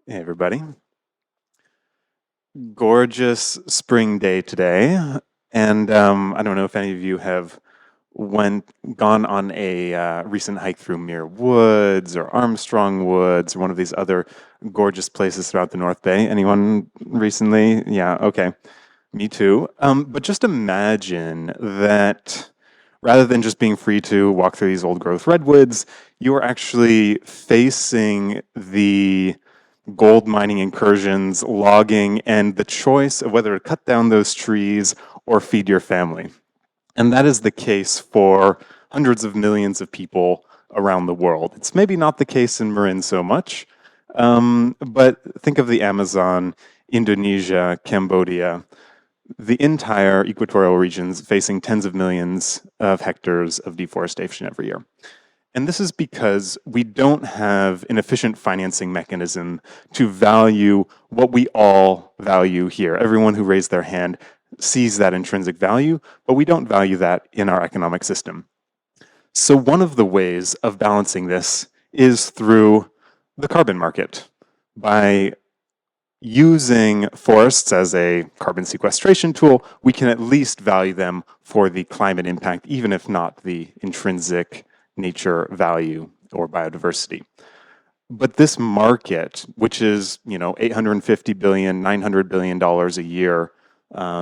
Hey everybody. Gorgeous spring day today. And I don't know if any of you have went gone on a recent hike through Muir Woods or Armstrong Woods or one of these other gorgeous places throughout the North Bay. Anyone recently? Yeah, okay. Me too. But just imagine that rather than just being free to walk through these old growth redwoods, you are actually facing the gold mining incursions, logging, and the choice of whether to cut down those trees or feed your family. And that is the case for hundreds of millions of people around the world. It's maybe not the case in Marin so much, but think of the Amazon, Indonesia, Cambodia, the entire equatorial regions facing tens of millions of hectares of deforestation every year. And this is because we don't have an efficient financing mechanism to value what we all value here. Everyone who raised their hand sees that intrinsic value, but we don't value that in our economic system. So one of the ways of balancing this is through the carbon market. By using forests as a carbon sequestration tool, we can at least value them for the climate impact, even if not the intrinsic nature value or biodiversity. But this market, which is, $850 billion, $900 billion a year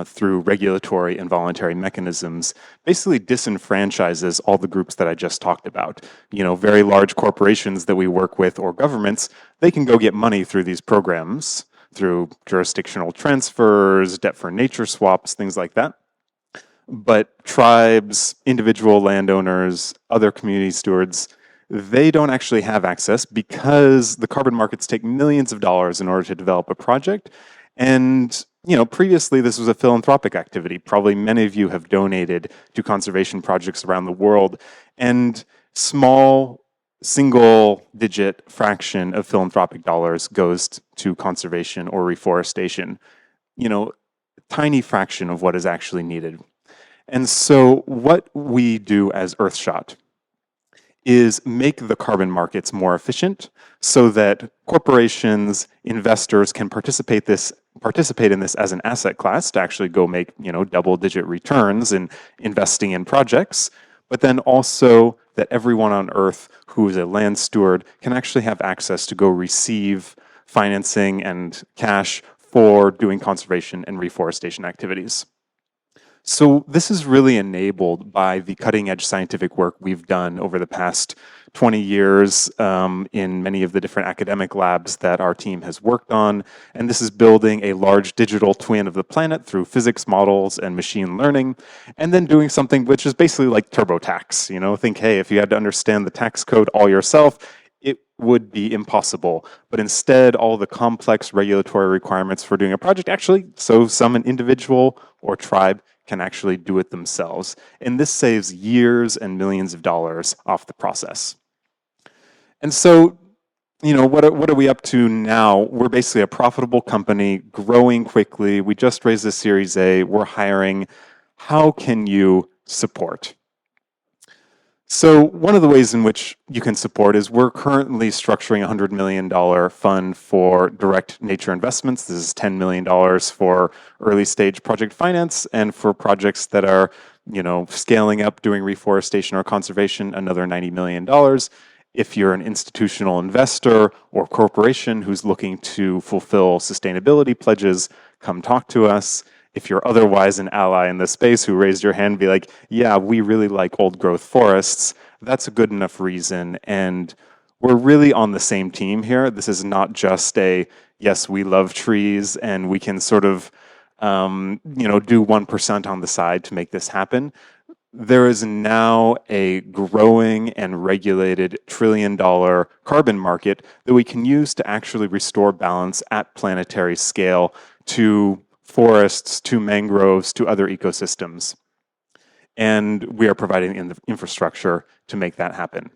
through regulatory and voluntary mechanisms, basically disenfranchises all the groups that I just talked about. Very large corporations that we work with or governments, they can go get money through these programs, through jurisdictional transfers, debt for nature swaps, things like that. But tribes, individual landowners, other community stewards, they don't actually have access because the carbon markets take millions of dollars in order to develop a project. And previously this was a philanthropic activity. Probably many of you have donated to conservation projects around the world, and small single-digit fraction of philanthropic dollars goes to conservation or reforestation. Tiny fraction of what is actually needed. And so what we do as Earthshot is make the carbon markets more efficient so that corporations, investors can participate in this as an asset class to actually go make, double-digit returns in investing in projects, but then also that everyone on Earth who is a land steward can actually have access to go receive financing and cash for doing conservation and reforestation activities. So this is really enabled by the cutting-edge scientific work we've done over the past 20 years in many of the different academic labs that our team has worked on. And this is building a large digital twin of the planet through physics models and machine learning, and then doing something which is basically like TurboTax. Think, hey, if you had to understand the tax code all yourself, it would be impossible. But instead, all the complex regulatory requirements for doing a project so some individual or tribe can actually do it themselves. And this saves years and millions of dollars off the process. And so, what are we up to now? We're basically a profitable company, growing quickly. We just raised a Series A. We're hiring. How can you support? So one of the ways in which you can support is we're currently structuring a $100 million fund for direct nature investments. This is $10 million for early stage project finance, and for projects that are, scaling up, doing reforestation or conservation, another $90 million. If you're an institutional investor or corporation who's looking to fulfill sustainability pledges, come talk to us. If you're otherwise an ally in this space who raised your hand and be like, yeah, we really like old growth forests, that's a good enough reason. And we're really on the same team here. This is not just yes, we love trees and we can sort of, do 1% on the side to make this happen. There is now a growing and regulated trillion-dollar carbon market that we can use to actually restore balance at planetary scale to forests, to mangroves, to other ecosystems. And we are providing the infrastructure to make that happen.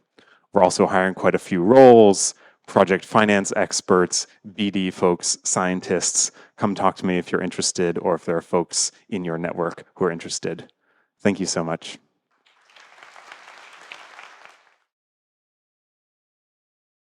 We're also hiring quite a few roles, project finance experts, BD folks, scientists. Come talk to me if you're interested, or if there are folks in your network who are interested. Thank you so much.